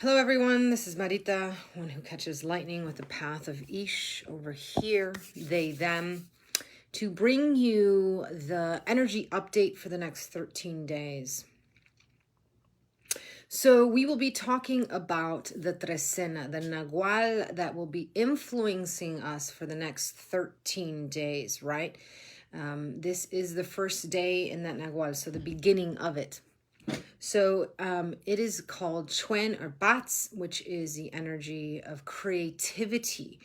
Hello everyone, this is Marita, one who catches lightning with the path of eesh over here, they, them, to bring you the energy update for the next 13 days. So we will be talking about the Trecena, the jaguar that will be influencing us for the next 13 days, right? This is the first day in that jaguar, so the beginning of it. So it is called Chuen or Bats, which is the energy of creativity.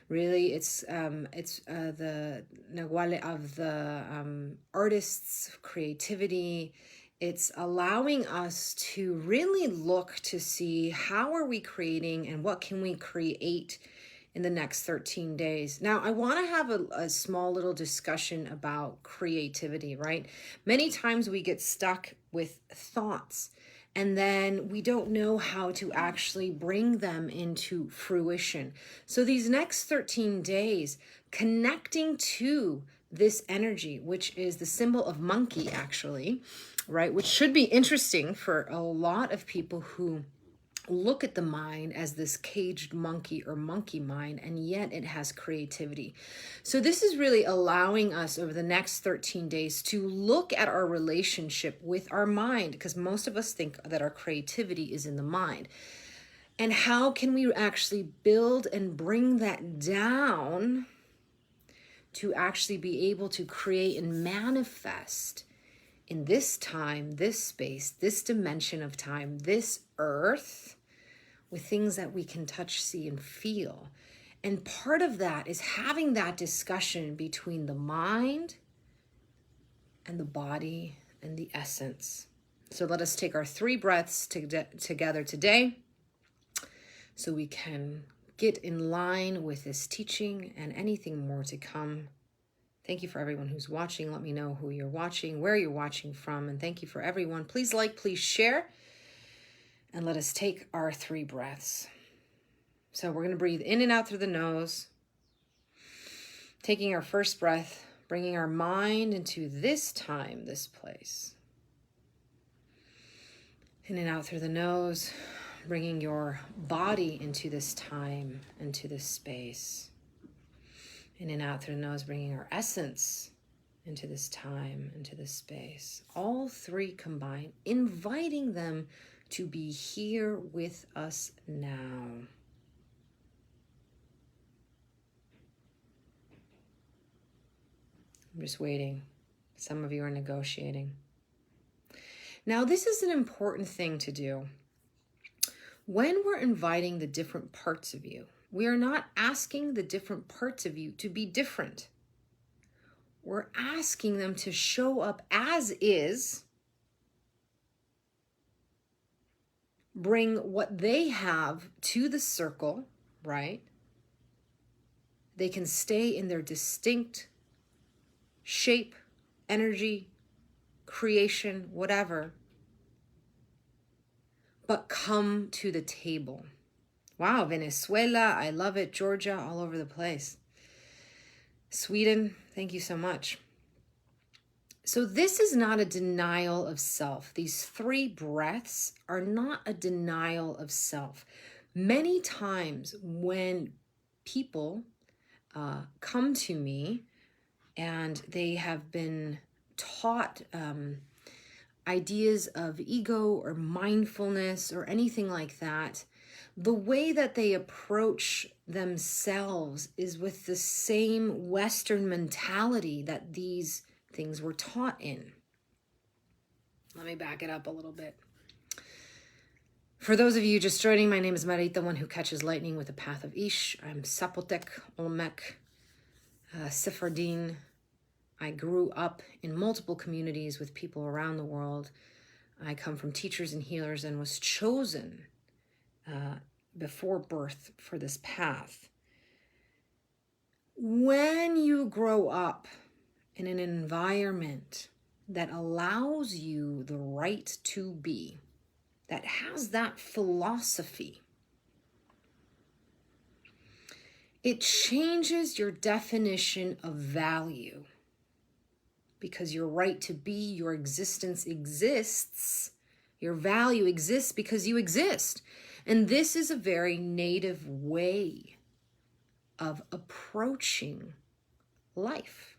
Really, it's the Naguale of the artists' creativity. It's allowing us to really look to see how are we creating and what can we create in the next 13 days. Now, I want to have a small little discussion about creativity, right? Many times we get stuck with thoughts and then we don't know how to actually bring them into fruition. So these next 13 days, connecting to this energy, which is the symbol of monkey actually, right? Which should be interesting for a lot of people who look at the mind as this caged monkey or monkey mind, and yet it has creativity. So this is really allowing us over the next 13 days to look at our relationship with our mind, because most of us think that our creativity is in the mind. And how can we actually build and bring that down to actually be able to create and manifest in this time, this space, this dimension of time, this earth, with things that we can touch, see, and feel. And part of that is having that discussion between the mind and the body and the essence. So let us take our 3 breaths together today so we can get in line with this teaching and anything more to come. Thank you for everyone who's watching. Let me know who you're watching, where you're watching from, and thank you for everyone. Please like, please share. And let us take our 3 breaths. So we're going to breathe in and out through the nose. Taking our first breath, bringing our mind into this time, this place. In and out through the nose, bringing your body into this time, into this space. In and out through the nose, bringing our essence into this time, into this space. All 3 combined, inviting them to be here with us now. I'm just waiting. Some of you are negotiating. Now, this is an important thing to do. When we're inviting the different parts of you, we are not asking the different parts of you to be different. We're asking them to show up as is, bring what they have to the circle, right? They can stay in their distinct shape, energy, creation, whatever, but come to the table. Wow, Venezuela, I love it. Georgia, all over the place. Sweden, thank you so much. So this is not a denial of self. These 3 breaths are not a denial of self. Many times when people come to me and they have been taught ideas of ego or mindfulness or anything like that, the way that they approach themselves is with the same Western mentality that these things were taught in. Let me back it up a little bit. For those of you just joining, my name is Marita, one who catches lightning with the path of eesh. I'm Zapotec, Olmec, Sephardin. I grew up in multiple communities with people around the world. I come from teachers and healers and was chosen before birth for this path. When you grow up in an environment that allows you the right to be, that has that philosophy, it changes your definition of value, because your right to be, your existence exists, your value exists because you exist. And this is a very native way of approaching life.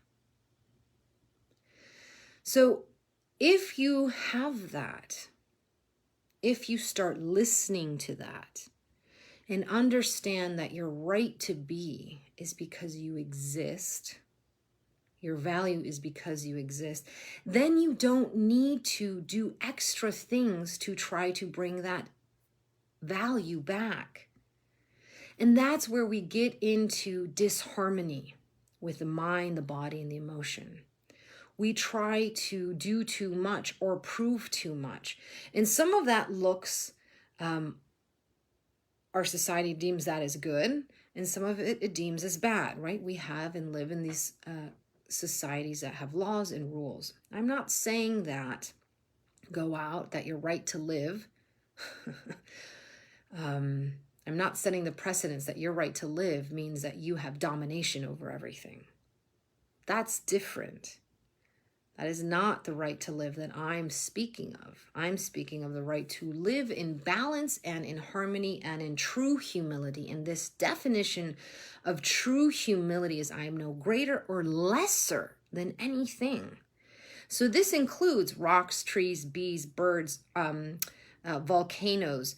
So if you have that, if you start listening to that and understand that your right to be is because you exist, your value is because you exist, then you don't need to do extra things to try to bring that value back. And that's where we get into disharmony with the mind, the body, and the emotion. We try to do too much or prove too much. And some of that looks, our society deems that as good, and some of it deems as bad, right? We have and live in these societies that have laws and rules. I'm not saying that go out, that your right to live, I'm not setting the precedence that your right to live means that you have domination over everything. That's different. That is not the right to live that I'm speaking of. I'm speaking of the right to live in balance and in harmony and in true humility. And this definition of true humility is I am no greater or lesser than anything. So this includes rocks, trees, bees, birds, volcanoes,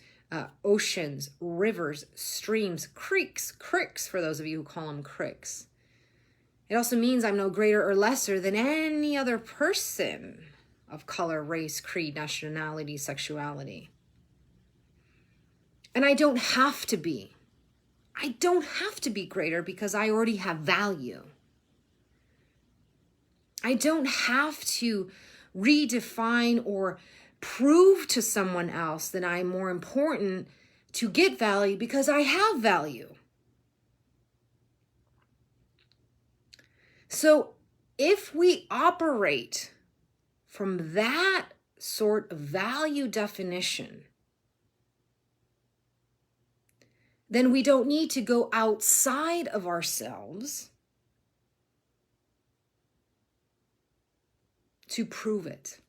oceans, rivers, streams, creeks for those of you who call them cricks. It also means I'm no greater or lesser than any other person of color, race, creed, nationality, sexuality. And I don't have to be. I don't have to be greater because I already have value. I don't have to redefine or prove to someone else that I'm more important to get value because I have value. So if we operate from that sort of value definition, then we don't need to go outside of ourselves to prove it.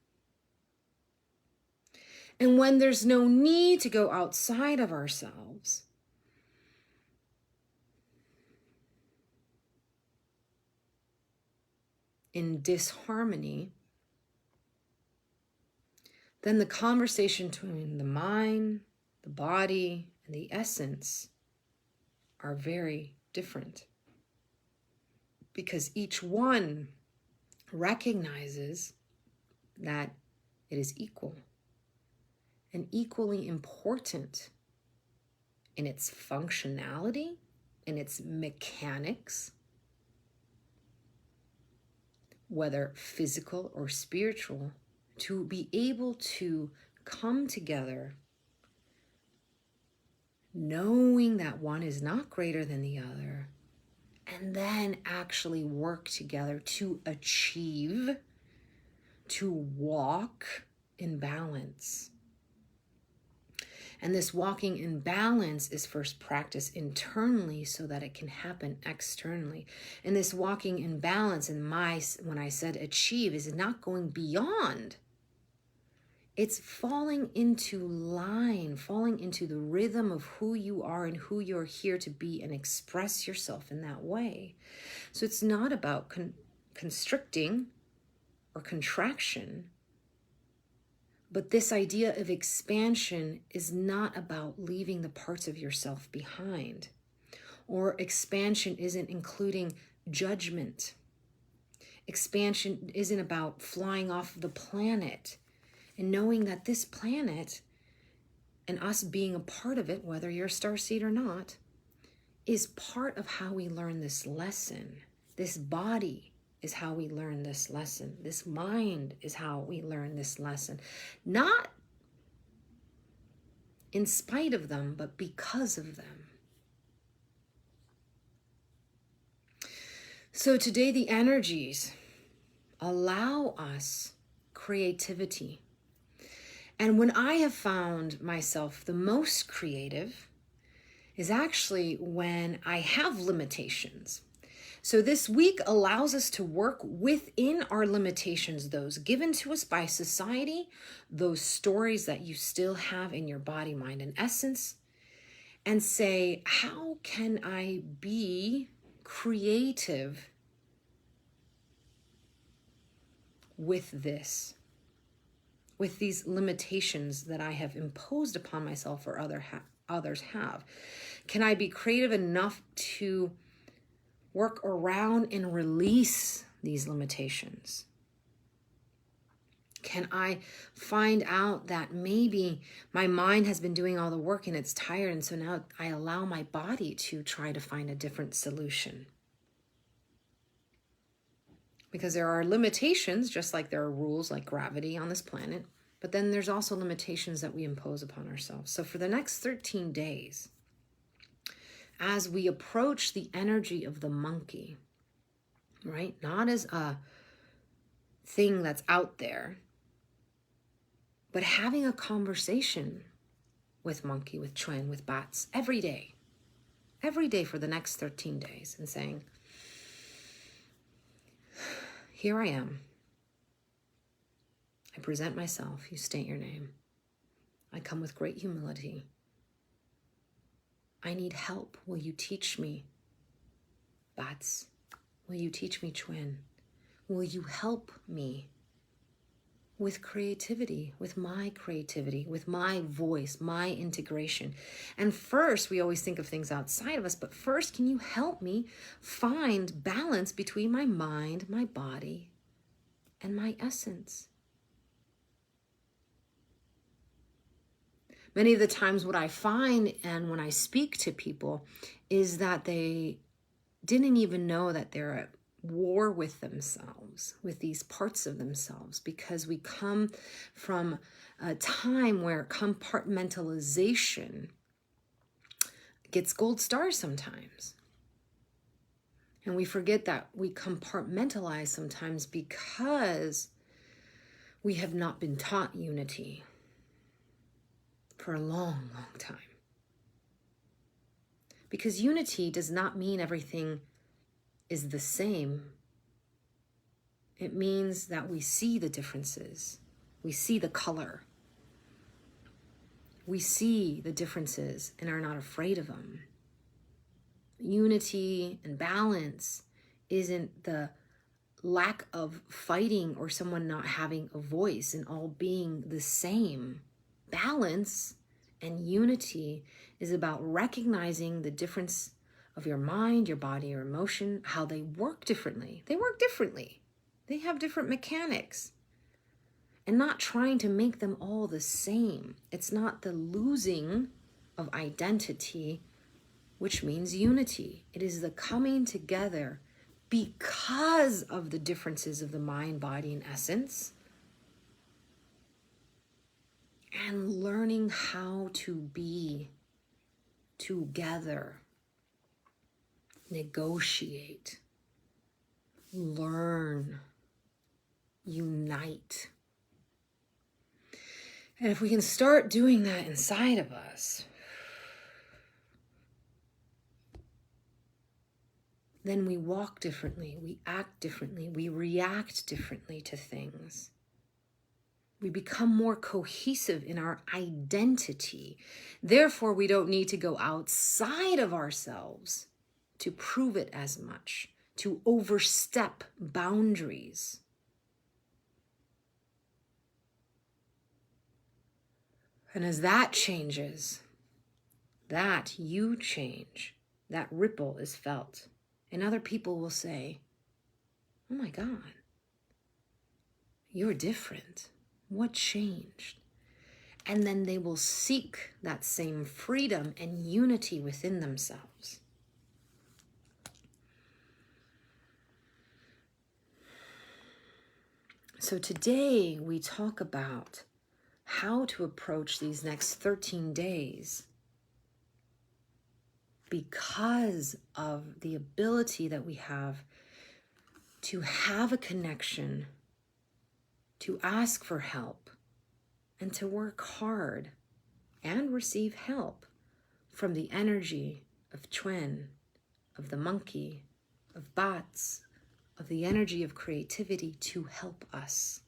And when there's no need to go outside of ourselves, in disharmony, then the conversation between the mind, the body, and the essence are very different. Because each one recognizes that it is equal and equally important in its functionality, in its mechanics, whether physical or spiritual, to be able to come together knowing that one is not greater than the other, and then actually work together to achieve, to walk in balance. And this walking in balance is first practiced internally so that it can happen externally. And this walking in balance, when I said achieve, is not going beyond. It's falling into line, falling into the rhythm of who you are and who you're here to be and express yourself in that way. So it's not about constricting or contraction. But this idea of expansion is not about leaving the parts of yourself behind. Or expansion isn't including judgment. Expansion isn't about flying off the planet and knowing that this planet and us being a part of it, whether you're a starseed or not, is part of how we learn this lesson. This body is how we learn this lesson. This mind is how we learn this lesson. Not in spite of them, but because of them. So today the energies allow us creativity. And when I have found myself the most creative is actually when I have limitations. So this week allows us to work within our limitations, those given to us by society, those stories that you still have in your body, mind, and essence, and say, how can I be creative with this, with these limitations that I have imposed upon myself or others have? Can I be creative enough to work around and release these limitations? Can I find out that maybe my mind has been doing all the work and it's tired, and so now I allow my body to try to find a different solution? Because there are limitations, just like there are rules like gravity on this planet, but then there's also limitations that we impose upon ourselves. So for the next 13 days, as we approach the energy of the monkey, right? Not as a thing that's out there, but having a conversation with monkey, with Chuen, with bats every day for the next 13 days, and saying, here I am. I present myself. You state your name. I come with great humility. I need help. Will you teach me? Bats, will you teach me Chuen? Will you help me with creativity, with my voice, my integration? And first, we always think of things outside of us, but first, can you help me find balance between my mind, my body, and my essence? Many of the times what I find, and when I speak to people, is that they didn't even know that they're at war with themselves, with these parts of themselves, because we come from a time where compartmentalization gets gold stars sometimes. And we forget that we compartmentalize sometimes because we have not been taught unity for a long, long time. Because unity does not mean everything is the same. It means that we see the differences. We see the color. We see the differences and are not afraid of them. Unity and balance isn't the lack of fighting or someone not having a voice and all being the same. Balance and unity is about recognizing the difference of your mind, your body, your emotion, how they work differently. They work differently. They have different mechanics. And not trying to make them all the same. It's not the losing of identity, which means unity. It is the coming together because of the differences of the mind, body, and essence, and learning how to be together, negotiate, learn, unite. And if we can start doing that inside of us, then we walk differently, we act differently, we react differently to things. We become more cohesive in our identity. Therefore, we don't need to go outside of ourselves to prove it as much, to overstep boundaries. And as that changes, that you change, that ripple is felt. And other people will say, oh my God, you're different. What changed? And then they will seek that same freedom and unity within themselves. So today we talk about how to approach these next 13 days because of the ability that we have to have a connection, to ask for help, and to work hard and receive help from the energy of Chuen, of the monkey, of bats, of the energy of creativity to help us.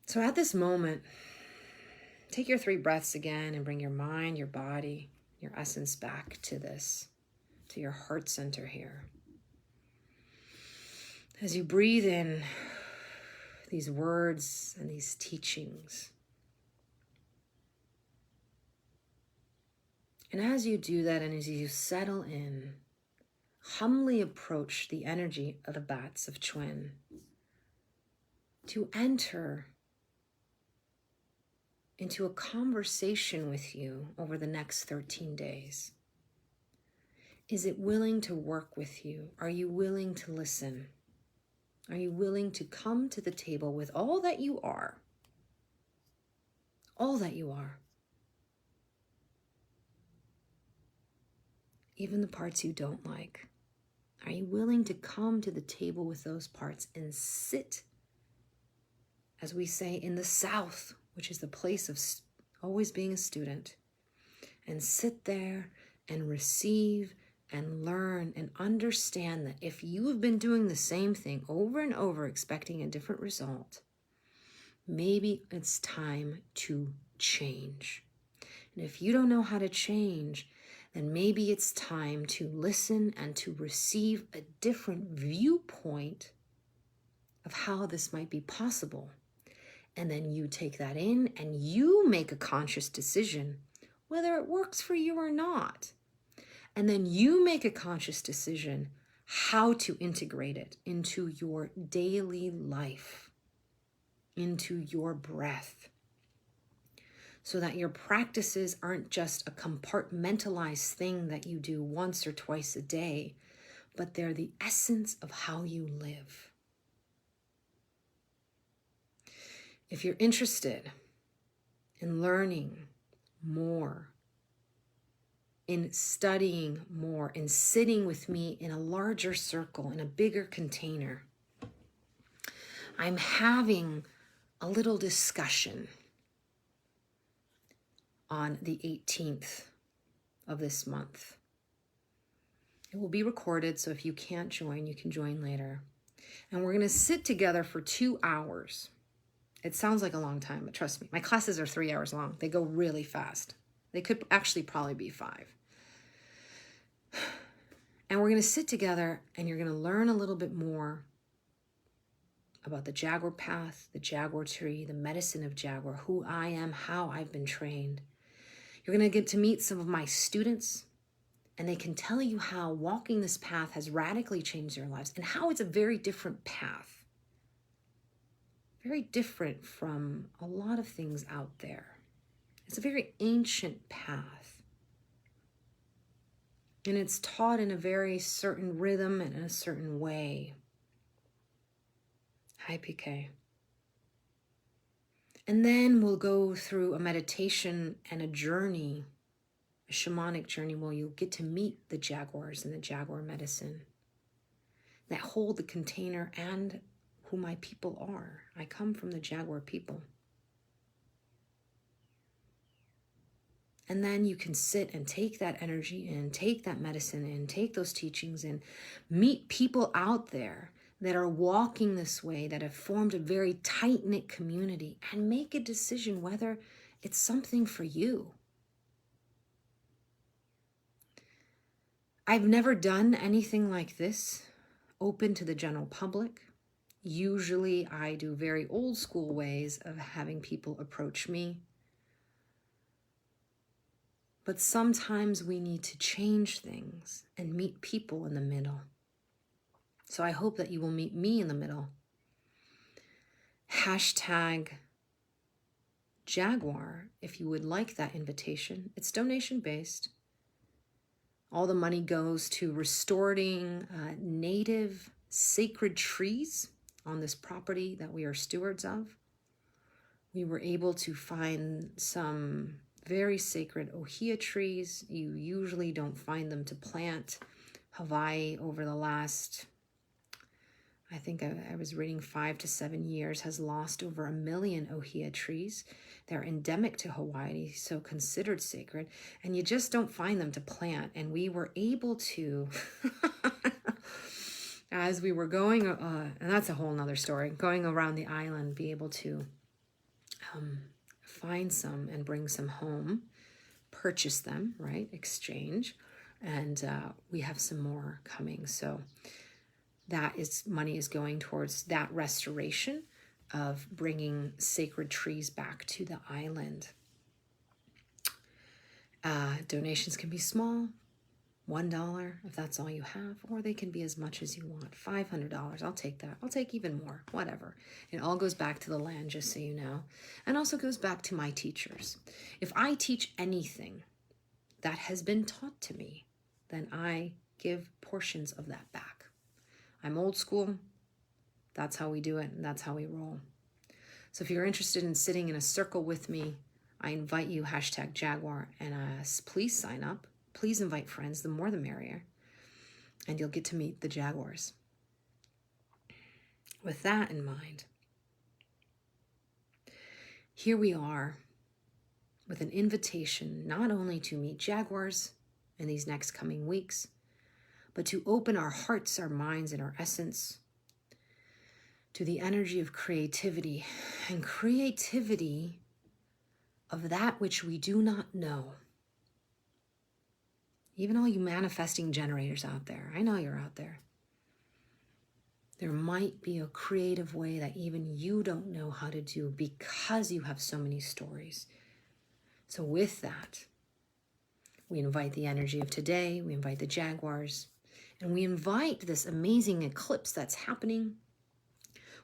So at this moment, Take your 3 breaths again and bring your mind, your body, your essence back to this, to your heart center here. As you breathe in these words and these teachings, and as you do that and as you settle in, humbly approach the energy of the bats of Chuen to enter into a conversation with you over the next 13 days. Is it willing to work with you? Are you willing to listen? Are you willing to come to the table with all that you are? All that you are. Even the parts you don't like. Are you willing to come to the table with those parts and sit, as we say, in the South, which is the place of always being a student, and sit there and receive and learn and understand that if you have been doing the same thing over and over, expecting a different result, maybe it's time to change. And if you don't know how to change, then maybe it's time to listen and to receive a different viewpoint of how this might be possible. And then you take that in and you make a conscious decision whether it works for you or not. And then you make a conscious decision how to integrate it into your daily life, into your breath, so that your practices aren't just a compartmentalized thing that you do once or twice a day, but they're the essence of how you live. If you're interested in learning more, in studying more, in sitting with me in a larger circle, in a bigger container, I'm having a little discussion on the 18th of this month. It will be recorded, so if you can't join, you can join later. And we're going to sit together for 2 hours. It sounds like a long time, but trust me, my classes are 3 hours long. They go really fast. They could actually probably be 5. And we're going to sit together and you're going to learn a little bit more about the jaguar path, the jaguar tree, the medicine of jaguar, who I am, how I've been trained. You're going to get to meet some of my students, and they can tell you how walking this path has radically changed their lives and how it's a very different path. Very different from a lot of things out there. It's a very ancient path. And it's taught in a very certain rhythm and in a certain way. Hi, PK. And then we'll go through a meditation and a journey, a shamanic journey where you'll get to meet the jaguars and the jaguar medicine that hold the container and who my people are. I come from the jaguar people. And then you can sit and take that energy in, take that medicine in, take those teachings in, meet people out there that are walking this way, that have formed a very tight-knit community, and make a decision whether it's something for you. I've never done anything like this open to the general public. Usually I do very old school ways of having people approach me. But sometimes we need to change things and meet people in the middle. So I hope that you will meet me in the middle. Hashtag Jaguar, if you would like that invitation. It's donation based. All the money goes to restoring native sacred trees on this property that we are stewards of. We were able to find some very sacred ohia trees. You usually don't find them to plant. Hawaii over the last, I think I was reading 5 to 7 years, has lost over 1 million ohia trees. They're endemic to Hawaii, so considered sacred, and you just don't find them to plant. And we were able to, as we were going, and that's a whole nother story, going around the island, be able to find some and bring some home, purchase them, right? Exchange. And we have some more coming. So money is going towards that restoration of bringing sacred trees back to the island. Donations can be small, $1 if that's all you have, or they can be as much as you want. $500, I'll take that. I'll take even more, whatever. It all goes back to the land, just so you know, and also goes back to my teachers. If I teach anything that has been taught to me, then I give portions of that back. I'm old school. That's how we do it, and that's how we roll. So if you're interested in sitting in a circle with me, I invite you, #Jaguar, and please sign up. Please invite friends, the more the merrier, and you'll get to meet the jaguars. With that in mind, here we are with an invitation not only to meet jaguars in these next coming weeks, but to open our hearts, our minds, and our essence to the energy of creativity, and creativity of that which we do not know. Even all you manifesting generators out there, I know you're out there. There might be a creative way that even you don't know how to do because you have so many stories. So with that, we invite the energy of today, we invite the jaguars, and we invite this amazing eclipse that's happening.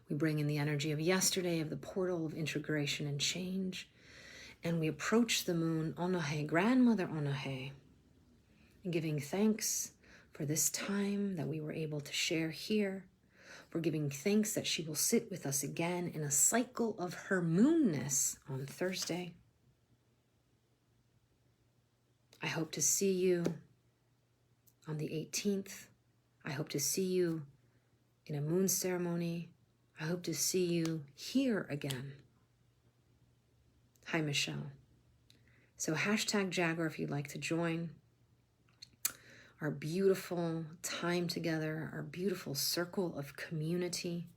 We bring in the energy of yesterday, of the portal of integration and change, and we approach the moon, Onohe, Grandmother Onohe, and giving thanks for this time that we were able to share here, for giving thanks that she will sit with us again in a cycle of her moonness on Thursday. I hope to see you on the 18th. I hope to see you in a moon ceremony. I hope to see you here again. Hi, Michelle. So #Jaguar if you'd like to join our beautiful time together, our beautiful circle of community.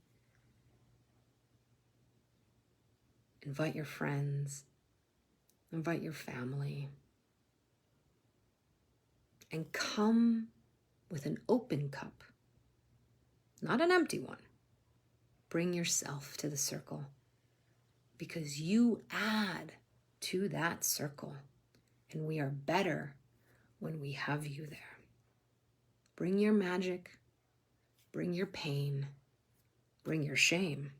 Invite your friends, invite your family, and come with an open cup, not an empty one. Bring yourself to the circle, because you add to that circle, and we are better when we have you there. Bring your magic, bring your pain, bring your shame,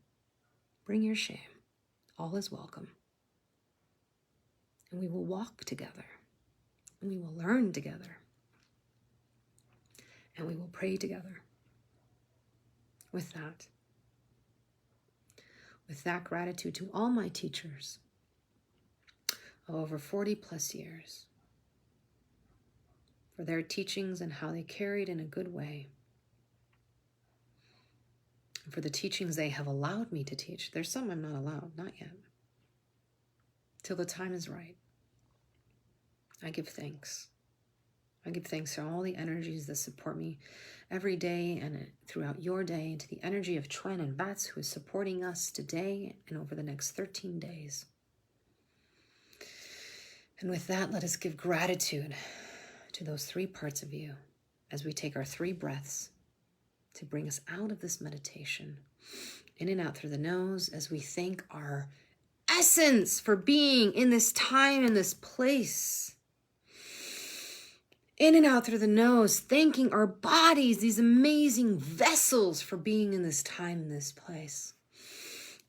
bring your shame. All is welcome. And we will walk together, and we will learn together, and we will pray together. With that gratitude to all my teachers of over 40 plus years, for their teachings and how they carried in a good way, and for the teachings they have allowed me to teach. There's some I'm not allowed, not yet. Till the time is right. I give thanks. I give thanks for all the energies that support me every day and throughout your day, and to the energy of Chuen and Bats, who is supporting us today and over the next 13 days. And with that, let us give gratitude to those 3 parts of you as we take our 3 breaths to bring us out of this meditation. In and out through the nose, as we thank our essence for being in this time, in this place. In and out through the nose, thanking our bodies, these amazing vessels, for being in this time, in this place.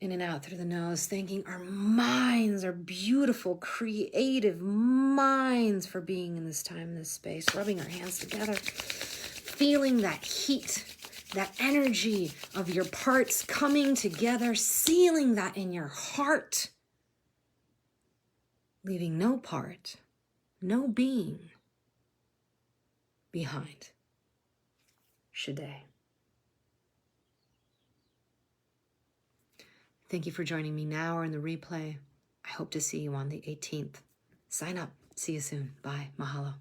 In and out through the nose, thanking our minds, our beautiful, creative minds, for being in this time, in this space. Rubbing our hands together, feeling that heat, that energy of your parts coming together, sealing that in your heart, leaving no part, no being behind. Shade. Thank you for joining me now or in the replay. I hope to see you on the 18th. Sign up. See you soon. Bye. Mahalo.